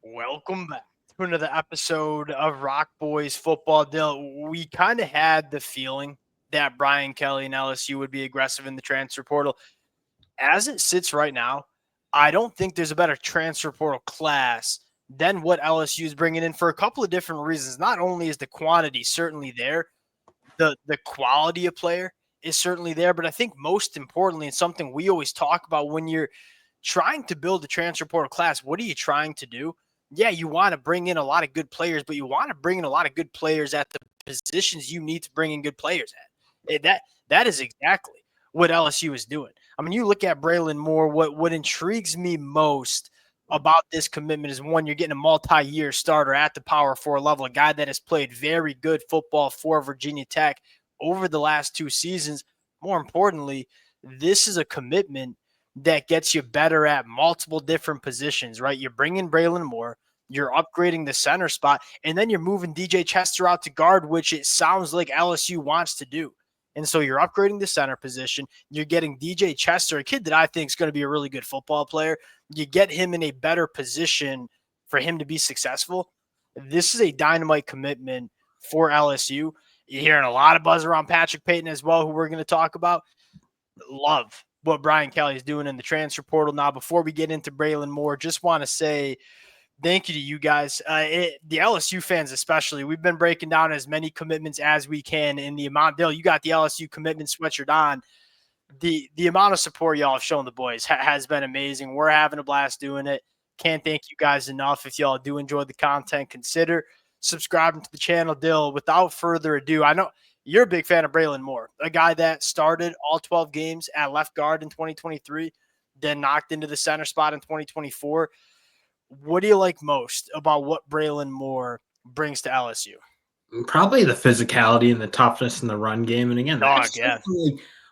Welcome back to another episode of Rock Boys Football. Dill, we kind of had the feeling that Brian Kelly and LSU would be aggressive in the transfer portal. As it sits right now, I don't think there's a better transfer portal class than what LSU is bringing in for a couple of different reasons. Not only is the quantity certainly there, the quality of player is certainly there, but I think most importantly, and something we always talk about when you're trying to build a transfer portal class, what are you trying to do? Yeah, you want to bring in a lot of good players, but you want to bring in a lot of good players at the positions you need to bring in good players at. That is exactly what LSU is doing. I mean, you look at Braelin Moore. What intrigues me most about this commitment is one, you're getting a multi-year starter at the Power 4 level, a guy that has played very good football for Virginia Tech over the last 2 seasons. More importantly, this is a commitment that gets you better at multiple different positions, right? You're bringing Braelin Moore, you're upgrading the center spot, and then you're moving DJ Chester out to guard, which it sounds like LSU wants to do. And so you're upgrading the center position. You're getting DJ Chester, a kid that I think is going to be a really good football player. You get him in a better position for him to be successful. This is a dynamite commitment for LSU. You're hearing a lot of buzz around Patrick Payton as well, who we're going to talk about. Love what Brian Kelly is doing in the transfer portal. Now, before we get into Braelin Moore, just want to say thank you to you guys. The LSU fans especially, we've been breaking down as many commitments as we can in the amount. Dale, you got the LSU commitment sweatshirt on. The amount of support y'all have shown the boys has been amazing. We're having a blast doing it. Can't thank you guys enough. If y'all do enjoy the content, consider subscribing to the channel. Dill, without further ado, I know you're a big fan of Braelin Moore, a guy that started all 12 games at left guard in 2023, then knocked into the center spot in 2024. What do you like most about what Braelin Moore brings to LSU? Probably the physicality and the toughness in the run game. And again, that's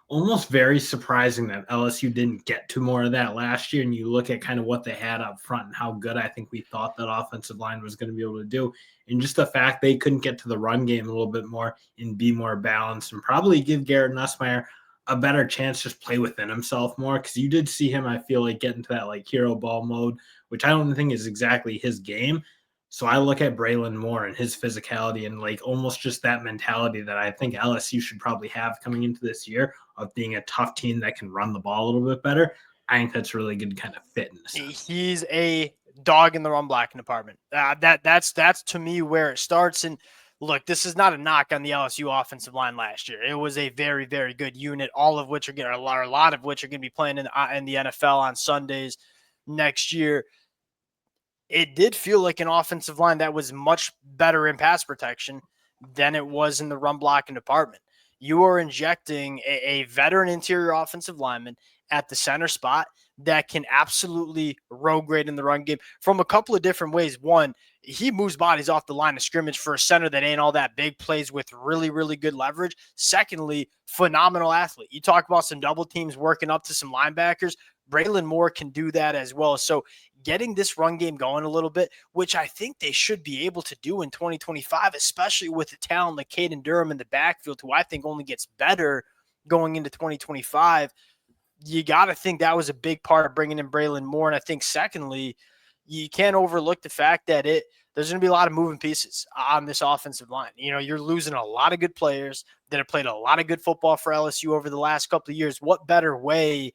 almost very surprising that LSU didn't get to more of that last year. And you look at kind of what they had up front and how good I think we thought that offensive line was going to be able to do. And just the fact they couldn't get to the run game a little bit more and be more balanced and probably give Garrett Nussmeier a better chance to just play within himself more. Because you did see him, I feel like, get into that like hero ball mode, which I don't think is exactly his game. So I look at Braelin Moore and his physicality and like almost just that mentality that I think LSU should probably have coming into this year of being a tough team that can run the ball a little bit better. I think that's really good kind of fit in this. He's a dog in the run blocking department. That's to me where it starts. And look, this is not a knock on the LSU offensive line last year. It was a very, very good unit, all of which are going to, a lot of which are going to be playing in the NFL on Sundays next year. It did feel like an offensive line that was much better in pass protection than it was in the run blocking department. You are injecting a veteran interior offensive lineman at the center spot that can absolutely road grade in the run game from a couple of different ways. One, he moves bodies off the line of scrimmage for a center that ain't all that big, plays with really, really good leverage. Secondly, phenomenal athlete. You talk about some double teams working up to some linebackers. Braelin Moore can do that as well. So getting this run game going a little bit, which I think they should be able to do in 2025, especially with the talent like Caden Durham in the backfield, who I think only gets better going into 2025. You got to think that was a big part of bringing in Braelin Moore. And I think secondly, you can't overlook the fact that there's going to be a lot of moving pieces on this offensive line. You know, you're losing a lot of good players that have played a lot of good football for LSU over the last couple of years. What better way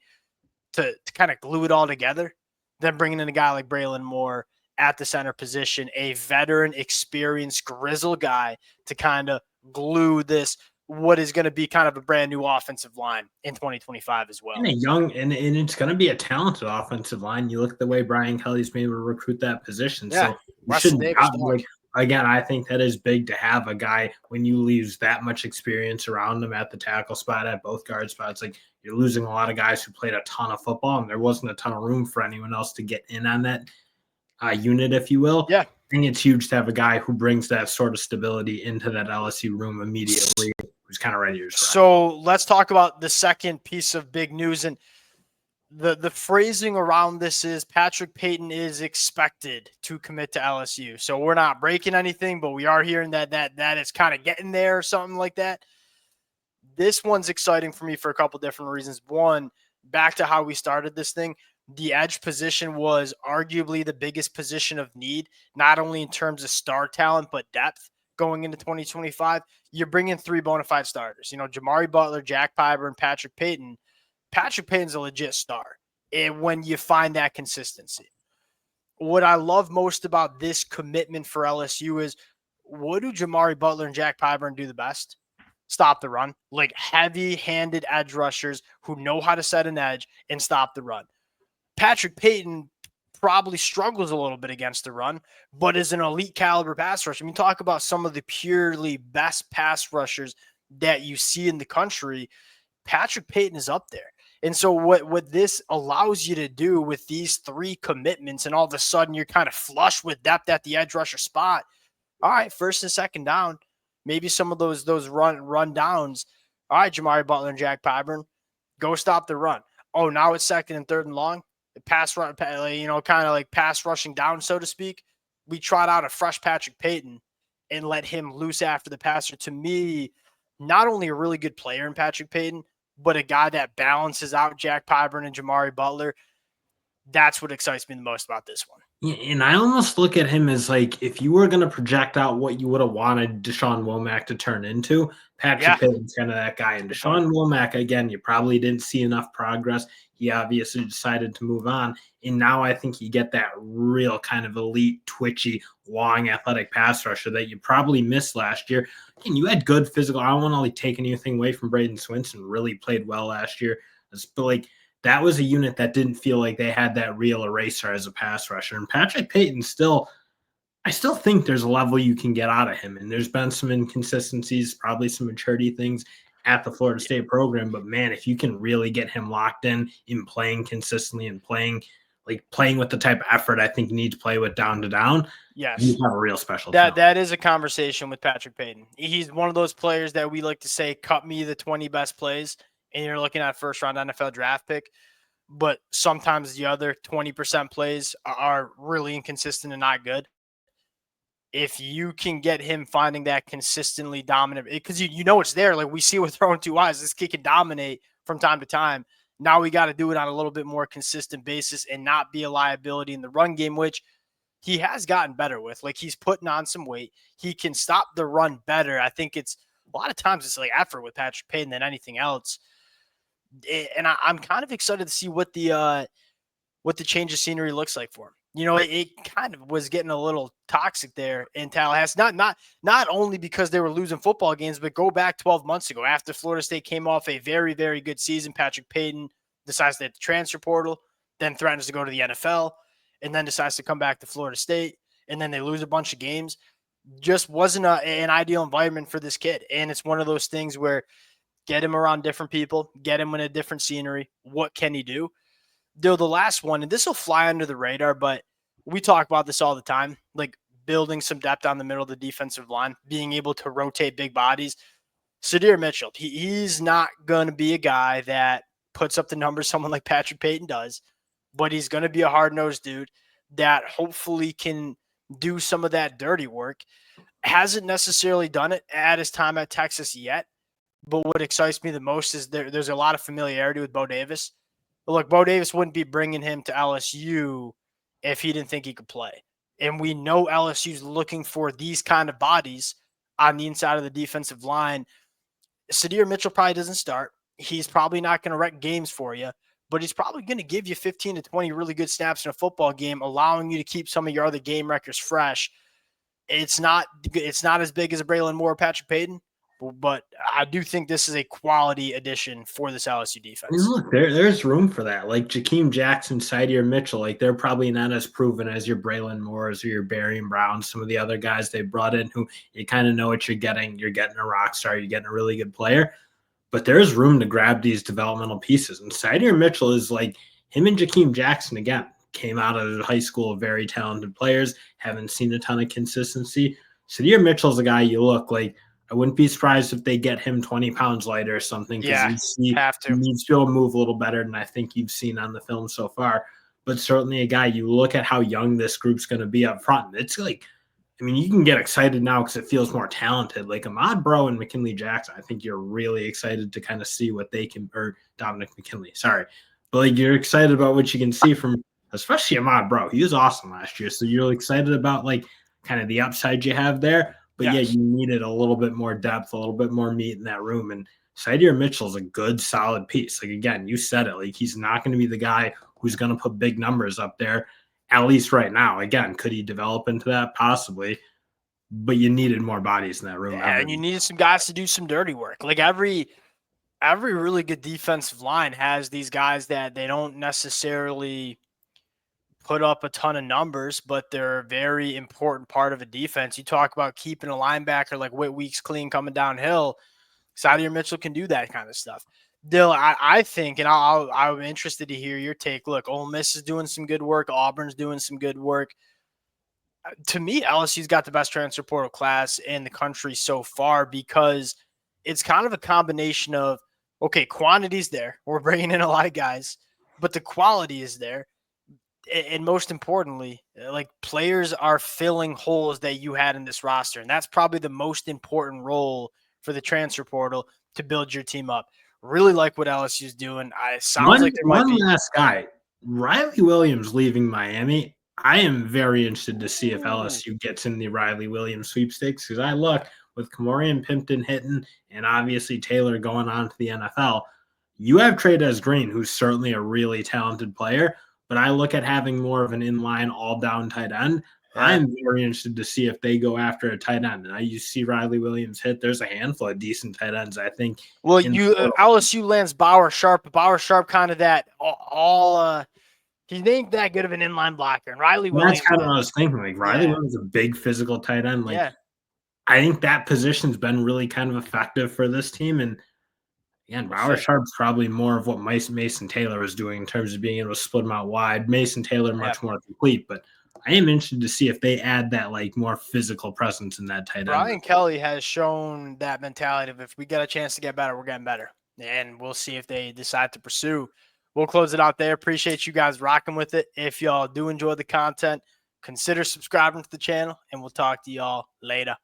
to kind of glue it all together than bringing in a guy like Braelin Moore at the center position, a veteran, experienced, grizzled guy to kind of glue this, what is going to be kind of a brand new offensive line in 2025 as well. And it's going to be a talented offensive line. You look at the way Brian Kelly's been able to recruit that position. Yeah, so you shouldn't again, I think that is big to have a guy when you lose that much experience around him at the tackle spot, at both guard spots. Like, you're losing a lot of guys who played a ton of football, and there wasn't a ton of room for anyone else to get in on that unit, if you will. Yeah. I think it's huge to have a guy who brings that sort of stability into that LSU room immediately, who's kind of ready to start. So let's talk about the second piece of big news. And the phrasing around this is Patrick Payton is expected to commit to LSU. So we're not breaking anything, but we are hearing that it's kind of getting there or something like that. This one's exciting for me for a couple different reasons. One, back to how we started this thing. the edge position was arguably the biggest position of need, not only in terms of star talent, but depth going into 2025. You're bringing 3 bona fide starters, Jamari Butler, Jack Piber, and Patrick Payton. Patrick Payton's a legit star and when you find that consistency. What I love most about this commitment for LSU is, what do Jamari Butler and Jack Pyburn do the best? Stop the run. Like heavy-handed edge rushers who know how to set an edge and stop the run. Patrick Payton probably struggles a little bit against the run, but is an elite caliber pass rusher. I mean, talk about some of the purely best pass rushers that you see in the country. Patrick Payton is up there. And so what this allows you to do with these 3 commitments, and all of a sudden you're kind of flush with depth at the edge rusher spot. All right, first and second down, maybe some of those run downs. All right, Jamari Butler and Jack Pyburn, go stop the run. Oh, now it's second and third and long. Pass run, kind of like pass rushing down, so to speak. We trot out a fresh Patrick Payton and let him loose after the passer. To me, not only a really good player in Patrick Payton, but a guy that balances out Jack Pyburn and Jamari Butler. That's what excites me the most about this one. Yeah, and I almost look at him as like, if you were going to project out what you would have wanted Deshaun Womack to turn into, Patrick Payton's kind of that guy. And Deshaun Womack, again, you probably didn't see enough progress. He obviously decided to move on. And now I think you get that real kind of elite, twitchy, long, athletic pass rusher that you probably missed last year. And you had good physical. I don't want to like take anything away from Braden Swinson. Really played well last year. But like, that was a unit that didn't feel like they had that real eraser as a pass rusher. And Patrick Payton I still think there's a level you can get out of him. And there's been some inconsistencies, probably some maturity things at the Florida State program. But man, if you can really get him locked in playing consistently and playing with the type of effort I think you need to play with down to down, yes, you have a real special that is a conversation with Patrick Payton. He's one of those players that we like to say, cut me the 20 best plays, and you're looking at first round NFL draft pick. But sometimes the other 20% plays are really inconsistent and not good. If you can get him finding that consistently dominant, because you know it's there. Like we see with throwing 2 eyes, this kid can dominate from time to time. Now we got to do it on a little bit more consistent basis and not be a liability in the run game, which he has gotten better with. Like he's putting on some weight. He can stop the run better. I think it's a lot of times it's like effort with Patrick Payton than anything else. And I'm kind of excited to see what the change of scenery looks like for him. It kind of was getting a little toxic there in Tallahassee. Not only because they were losing football games, but go back 12 months ago after Florida State came off a very, very good season. Patrick Payton decides to hit the transfer portal, then threatens to go to the NFL, and then decides to come back to Florida State, and then they lose a bunch of games. Just wasn't an ideal environment for this kid. And it's one of those things where get him around different people, get him in a different scenery. What can he do? The last one, and this will fly under the radar, but we talk about this all the time, like building some depth on the middle of the defensive line, being able to rotate big bodies. Sadir Mitchell, he's not going to be a guy that puts up the numbers someone like Patrick Payton does, but he's going to be a hard-nosed dude that hopefully can do some of that dirty work. Hasn't necessarily done it at his time at Texas yet, but what excites me the most is there's a lot of familiarity with Bo Davis. Look, Bo Davis wouldn't be bringing him to LSU if he didn't think he could play. And we know LSU's looking for these kind of bodies on the inside of the defensive line. Sadir Mitchell probably doesn't start. He's probably not going to wreck games for you, but he's probably going to give you 15 to 20 really good snaps in a football game, allowing you to keep some of your other game records fresh. It's not as big as a Braelin Moore or Patrick Payton, but I do think this is a quality addition for this LSU defense. And look, there's room for that. Like Jakeem Jackson, Sadir Mitchell, like they're probably not as proven as your Braelin Moores or your Barry and Brown, some of the other guys they brought in who you kind of know what you're getting. You're getting a rock star. You're getting a really good player. But there's room to grab these developmental pieces. And Sadir Mitchell is like him and Jakeem Jackson, again, came out of high school, very talented players, haven't seen a ton of consistency. Sadir Mitchell's a guy you look like, I wouldn't be surprised if they get him 20 pounds lighter or something. Yeah, have to. He needs to be able to move a little better than I think you've seen on the film so far. But certainly a guy, you look at how young this group's going to be up front. It's like, I mean, you can get excited now because it feels more talented. Like Ahmad Bro and McKinley Jackson, I think you're really excited to kind of see what they can, or Dominic McKinley, sorry. but like you're excited about what you can see from, especially Ahmad, bro. He was awesome last year, so you're excited about like kind of the upside you have there. But yeah, Yes. you needed a little bit more depth, a little bit more meat in that room. And Sadir Mitchell's a good, solid piece. Like again, you said it. Like he's not going to be the guy who's going to put big numbers up there, at least right now. Again, could he develop into that? Possibly. But you needed more bodies in that room. Yeah, and you needed some guys to do some dirty work. Like every really good defensive line has these guys that they don't necessarily put up a ton of numbers, but they're a very important part of a defense. You talk about keeping a linebacker like Whit Weeks clean coming downhill. Sadir Mitchell can do that kind of stuff. Dill, I think, and I'm interested to hear your take. Look, Ole Miss is doing some good work. Auburn's doing some good work. To me, LSU's got the best transfer portal class in the country so far because it's kind of a combination of, okay, quantity's there. We're bringing in a lot of guys, but the quality is there. And most importantly, like players are filling holes that you had in this roster. And that's probably the most important role for the transfer portal to build your team up. Really like what LSU's doing. It sounds like there might be one last guy, Riley Williams leaving Miami. I am very interested to see if LSU gets in the Riley Williams sweepstakes because I look with Kamorian Pimpton hitting and obviously Taylor going on to the NFL. You have Trey'Dez Green, who's certainly a really talented player, but I look at having more of an inline all-down tight end. Yeah. I'm very interested to see if they go after a tight end. And you see Riley Williams hit. There's a handful of decent tight ends, I think. Well, LSU lands Bauer Sharp kind of that all he ain't that good of an inline blocker. And Riley Williams. That's kind of what I was thinking. Like Riley Williams is a big physical tight end. Like I think that position's been really kind of effective for this team. And again, Bauer Sharp's probably more of what Mason Taylor is doing in terms of being able to split them out wide. Mason Taylor much more complete, but I am interested to see if they add that like more physical presence in that tight end. Brian Kelly has shown that mentality of if we get a chance to get better, we're getting better. And we'll see if they decide to pursue. We'll close it out there. Appreciate you guys rocking with it. If y'all do enjoy the content, consider subscribing to the channel, and we'll talk to y'all later.